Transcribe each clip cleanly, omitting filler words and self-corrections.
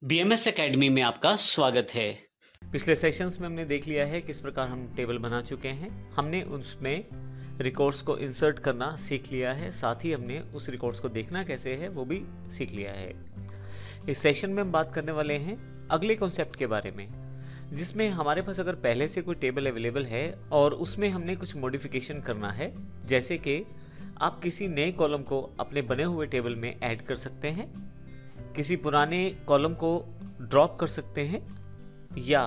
BMS academy में आपका स्वागत है। पिछले सेशंस में हमने देख लिया है किस प्रकार हम टेबल बना चुके हैं। हमने उसमें रिकॉर्ड्स को इंसर्ट करना सीख लिया है, साथ ही हमने उस रिकॉर्ड्स को देखना कैसे है वो भी सीख लिया है। इस सेशन में हम बात करने वाले हैं अगले कॉन्सेप्ट के बारे में, जिसमें हमारे पास अगर पहले से कोई टेबल अवेलेबल है और उसमें हमने कुछ मॉडिफिकेशन करना है, जैसे कि आप किसी नए कॉलम को अपने बने हुए टेबल में ऐड कर सकते हैं, किसी पुराने कॉलम को ड्रॉप कर सकते हैं, या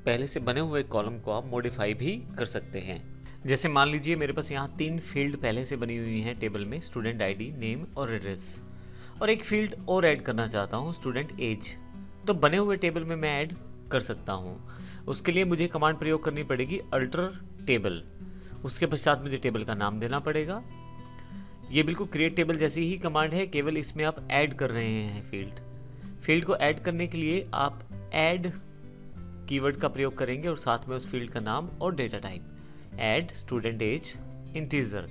पहले से बने हुए कॉलम को आप मॉडिफाई भी कर सकते हैं। जैसे मान लीजिए मेरे पास यहाँ 3 फील्ड पहले से बनी हुई हैं टेबल में, स्टूडेंट आईडी, नेम और एड्रेस, और एक फील्ड और ऐड करना चाहता हूँ, स्टूडेंट एज। तो बने हुए टेबल में मैं ऐड कर सकता हूँ। उसके लिए मुझे कमांड प्रयोग करनी पड़ेगी अल्टर टेबल। उसके पश्चात मुझे टेबल का नाम देना पड़ेगा। ये बिल्कुल क्रिएट टेबल जैसी ही कमांड है, केवल इसमें आप ऐड कर रहे हैं फील्ड को ऐड करने के लिए आप ऐड कीवर्ड का प्रयोग करेंगे और साथ में उस फील्ड का नाम और data type, add student as integer.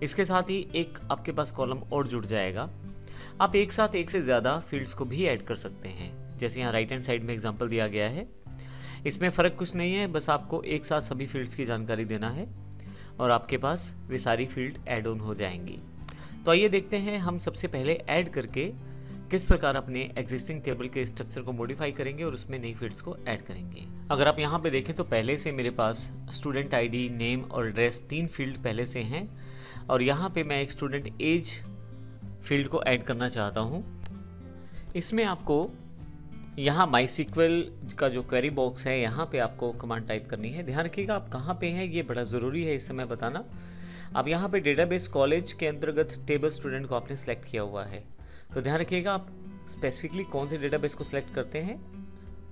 इसके साथ ही एक आपके पास कॉलम और जुड़ जाएगा। आप एक साथ एक से ज़्यादा फील्ड्स को भी ऐड कर सकते हैं, जैसे यहाँ राइट हैंड साइड में एग्जांपल दिया गया है। इसमें फ़र्क कुछ नहीं है, बस आपको एक साथ सभी फील्ड्स की जानकारी देना है और आपके पास वे सारी फील्ड ऐड ऑन हो जाएंगी। तो आइए देखते हैं हम सबसे पहले ऐड करके किस प्रकार अपने एग्जिस्टिंग टेबल के स्ट्रक्चर को मॉडिफाई करेंगे और उसमें नई फील्ड्स को ऐड करेंगे। अगर आप यहाँ पे देखें तो पहले से मेरे पास स्टूडेंट आईडी, नेम और एड्रेस 3 फील्ड पहले से हैं, और यहाँ पे मैं एक स्टूडेंट एज फील्ड को ऐड करना चाहता हूँ। इसमें आपको यहाँ MySQL का जो क्वेरी बॉक्स है, यहाँ पे आपको कमांड टाइप करनी है। ध्यान रखिएगा आप कहाँ पे हैं, ये बड़ा ज़रूरी है इस समय बताना। अब यहाँ पे डेटाबेस कॉलेज के अंतर्गत टेबल स्टूडेंट को आपने सेलेक्ट किया हुआ है, तो ध्यान रखिएगा आप स्पेसिफिकली कौन से डेटाबेस को सिलेक्ट करते हैं,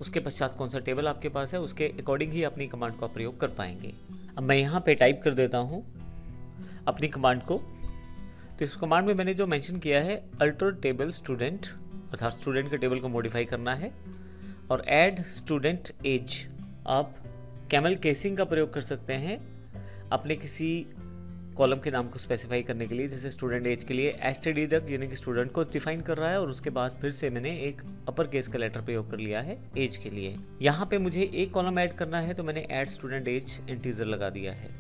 उसके पश्चात कौन सा टेबल आपके पास है, उसके अकॉर्डिंग ही अपनी कमांड का प्रयोग कर पाएंगे। अब मैं यहाँ पे टाइप कर देता हूँ अपनी कमांड को। तो इस कमांड में मैंने जो मेंशन किया है अल्टर टेबल स्टूडेंट, अर्थात स्टूडेंट के टेबल को मॉडिफाई करना है, और ऐड स्टूडेंट एज। आप कैमल केसिंग का प्रयोग कर सकते हैं अपने किसी कॉलम के नाम को स्पेसिफाई करने के लिए, जैसे स्टूडेंट एज के लिए एसटीडी तक, यानी कि स्टूडेंट को डिफाइन कर रहा है, और उसके बाद फिर से मैंने एक अपर केस का लेटर प्रयोग कर लिया है एज के लिए। यहाँ पे मुझे एक कॉलम ऐड करना है, तो मैंने ऐड स्टूडेंट एज इंटीजर लगा दिया है।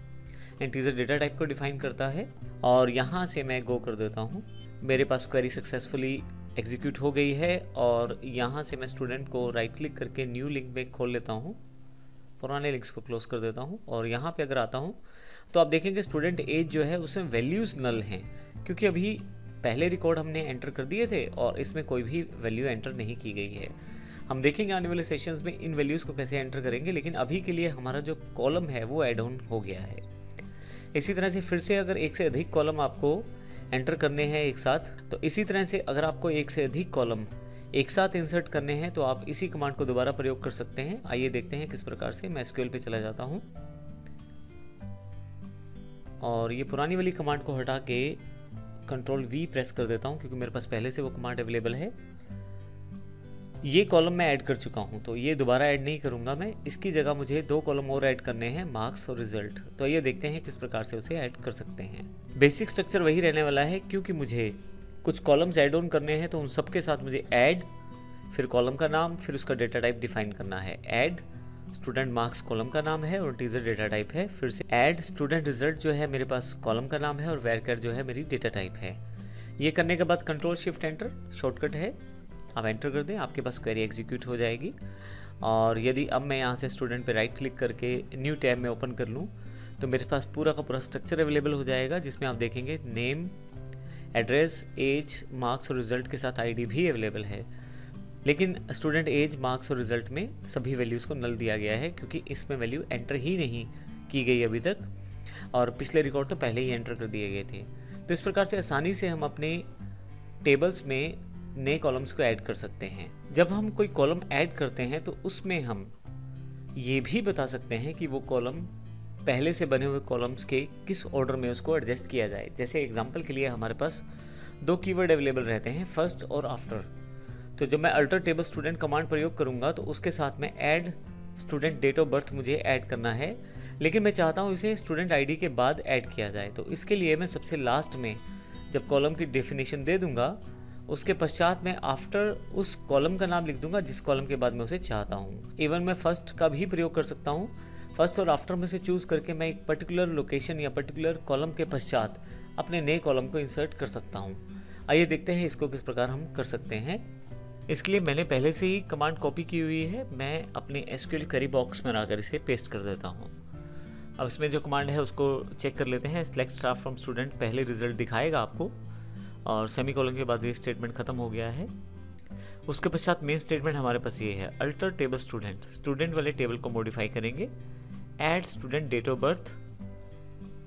इंटीजर डेटा टाइप को डिफाइन करता है, और यहाँ से मैं गो कर देता हूँ। मेरे पास क्वेरी सक्सेसफुली एग्जीक्यूट हो गई है, और यहाँ से मैं स्टूडेंट को राइट क्लिक करके न्यू लिंक में खोल लेता हूँ, पुराने लिंक्स को क्लोज कर देता हूँ, और यहाँ पे अगर आता हूँ तो आप देखेंगे स्टूडेंट एज जो है उसमें वैल्यूज़ नल हैं, क्योंकि अभी पहले रिकॉर्ड हमने एंटर कर दिए थे और इसमें कोई भी वैल्यू एंटर नहीं की गई है। हम देखेंगे आने वाले सेशंस में इन वैल्यूज़ को कैसे एंटर करेंगे, लेकिन अभी के लिए हमारा जो कॉलम है वो ऐड ऑन हो गया है। इसी तरह से फिर से अगर एक से अधिक कॉलम आपको एंटर करने हैं एक साथ, तो इसी तरह से अगर आपको एक से अधिक कॉलम एक साथ इंसर्ट करने हैं तो आप इसी कमांड को दोबारा प्रयोग कर सकते हैं। आइए देखते हैं किस प्रकार से। मैं SQL पे चला जाता हूँ और ये पुरानी वाली कमांड को हटा के Ctrl V प्रेस कर देता हूँ, क्योंकि मेरे पास पहले से वो कमांड अवेलेबल है। ये कॉलम मैं ऐड कर चुका हूँ, तो ये दोबारा ऐड नहीं करूँगा मैं। इसकी जगह मुझे 2 कॉलम और ऐड करने हैं, मार्क्स और रिजल्ट। तो ये देखते हैं किस प्रकार से उसे ऐड कर सकते हैं। बेसिक स्ट्रक्चर वही रहने वाला है, क्योंकि मुझे कुछ कॉलम्स ऐड ऑन करने हैं, तो उन सब के साथ मुझे ऐड, फिर कॉलम का नाम, फिर उसका डेटा टाइप डिफाइन करना है। ऐड स्टूडेंट मार्क्स कॉलम का नाम है और टीजर डेटा टाइप है। फिर से ऐड स्टूडेंट रिजल्ट जो है मेरे पास कॉलम का नाम है और वेरकर जो है मेरी डेटा टाइप है। ये करने के बाद Ctrl Shift Enter शॉर्टकट है, आप एंटर कर दें, आपके पास क्वेरी एग्जीक्यूट हो जाएगी। और यदि अब मैं यहाँ से स्टूडेंट पे राइट क्लिक करके न्यू टैब में ओपन कर लूँ, तो मेरे पास पूरा का पूरा स्ट्रक्चर अवेलेबल हो जाएगा, जिसमें आप देखेंगे नेम, एड्रेस, एज, मार्क्स और रिजल्ट के साथ आईडी भी अवेलेबल है। लेकिन स्टूडेंट एज, मार्क्स और रिजल्ट में सभी वैल्यूज़ को नल दिया गया है, क्योंकि इसमें वैल्यू एंटर ही नहीं की गई अभी तक, और पिछले रिकॉर्ड तो पहले ही एंटर कर दिए गए थे। तो इस प्रकार से आसानी से हम अपने टेबल्स में नए कॉलम्स को ऐड कर सकते हैं। जब हम कोई कॉलम ऐड करते हैं तो उसमें हम ये भी बता सकते हैं कि वो कॉलम पहले से बने हुए कॉलम्स के किस ऑर्डर में उसको एडजस्ट किया जाए। जैसे एग्जांपल के लिए हमारे पास 2 कीवर्ड अवेलेबल रहते हैं, फर्स्ट और आफ्टर। तो जब मैं अल्टर टेबल स्टूडेंट कमांड प्रयोग करूंगा तो उसके साथ में add student date of birth मुझे ऐड करना है, लेकिन मैं चाहता हूं इसे स्टूडेंट आईडी के बाद ऐड किया जाए। तो इसके लिए मैं सबसे लास्ट में जब कॉलम की डेफिनेशन दे दूंगा उसके पश्चात मैं आफ्टर उस कॉलम का नाम लिख दूंगा जिस कॉलम के बाद मैं उसे चाहता हूँ। इवन मैं फर्स्ट का भी प्रयोग कर सकता हूँ। फर्स्ट और आफ्टर में से चूज करके मैं एक पर्टिकुलर लोकेशन या पर्टिकुलर कॉलम के पश्चात अपने नए कॉलम को इंसर्ट कर सकता हूँ। आइए देखते हैं इसको किस प्रकार हम कर सकते हैं। इसके लिए मैंने पहले से ही कमांड कॉपी की हुई है। मैं अपने SQL क्वेरी बॉक्स में लाकर इसे पेस्ट कर देता हूँ। अब इसमें जो कमांड है उसको चेक कर लेते हैं। सेलेक्ट स्टार फ्रॉम स्टूडेंट पहले रिजल्ट दिखाएगा आपको, और सेमीकोलन के बाद ये स्टेटमेंट खत्म हो गया है। उसके पश्चात मेन स्टेटमेंट हमारे पास ये है, अल्टर टेबल स्टूडेंट। स्टूडेंट वाले टेबल को मॉडिफाई करेंगे। Add student date of birth,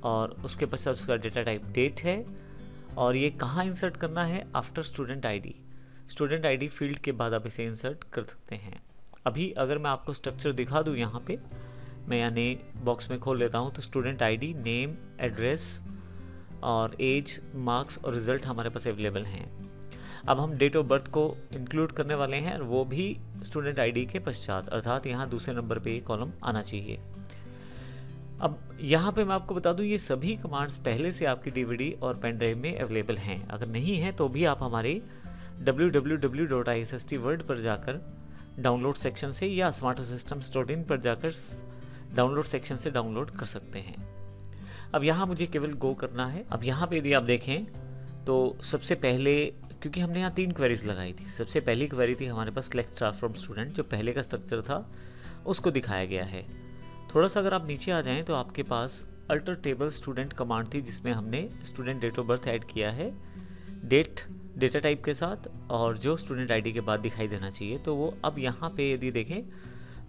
और उसके पश्चात उसका डेटा टाइप डेट है, और ये कहाँ इंसर्ट करना है, after student ID. Student ID field के बाद आप इसे इंसर्ट कर सकते हैं। अभी अगर मैं आपको स्ट्रक्चर दिखा दूं, यहाँ पे मैं यानी बॉक्स में खोल लेता हूँ, तो स्टूडेंट आईडी, नेम, एड्रेस और एज, मार्क्स और रिजल्ट हमारे पास अवेलेबल हैं। अब हम डेट ऑफ बर्थ को इंक्लूड करने वाले हैं, वो भी स्टूडेंट आईडी के पश्चात, अर्थात यहाँ दूसरे नंबर पे ये कॉलम आना चाहिए। अब यहाँ पे मैं आपको बता दूं, ये सभी कमांड्स पहले से आपकी DVD और पेन ड्राइव में अवेलेबल हैं। अगर नहीं है तो भी आप हमारे www.issstword पर जाकर डाउनलोड सेक्शन से या smartersystems.in पर जाकर डाउनलोड सेक्शन से डाउनलोड कर सकते हैं। अब यहाँ मुझे केवल गो करना है। अब यहाँ पे यदि आप देखें तो सबसे पहले, क्योंकि हमने यहाँ 3 क्वेरीज लगाई थी, सबसे पहली क्वेरी थी हमारे पास सेलेक्ट स्टार फ्रॉम स्टूडेंट, जो पहले का स्ट्रक्चर था उसको दिखाया गया है। थोड़ा सा अगर आप नीचे आ जाएं तो आपके पास अल्टर टेबल स्टूडेंट कमांड थी, जिसमें हमने student date of birth add किया है डेट डेटा टाइप के साथ, और जो स्टूडेंट आईडी के बाद दिखाई देना चाहिए। तो वो अब यहाँ पे यदि देखें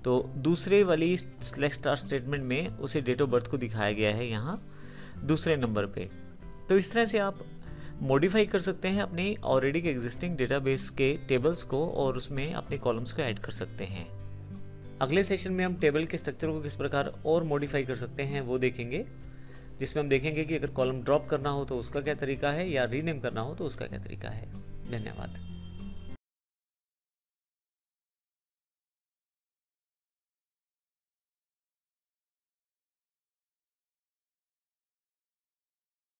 तो दूसरे वाली सेलेक्ट स्टार स्टेटमेंट में उसे डेट ऑफ बर्थ को दिखाया गया है यहाँ दूसरे नंबर पे। तो इस तरह से आप मॉडिफाई कर सकते हैं अपने ऑलरेडी के एग्जिस्टिंग डेटाबेस के टेबल्स को, और उसमें अपने कॉलम्स को ऐड कर सकते हैं। अगले सेशन में हम टेबल के स्ट्रक्चर को किस प्रकार और मॉडिफाई कर सकते हैं वो देखेंगे, जिसमें हम देखेंगे कि अगर कॉलम ड्रॉप करना हो तो उसका क्या तरीका है, या रीनेम करना हो तो उसका क्या तरीका है। धन्यवाद।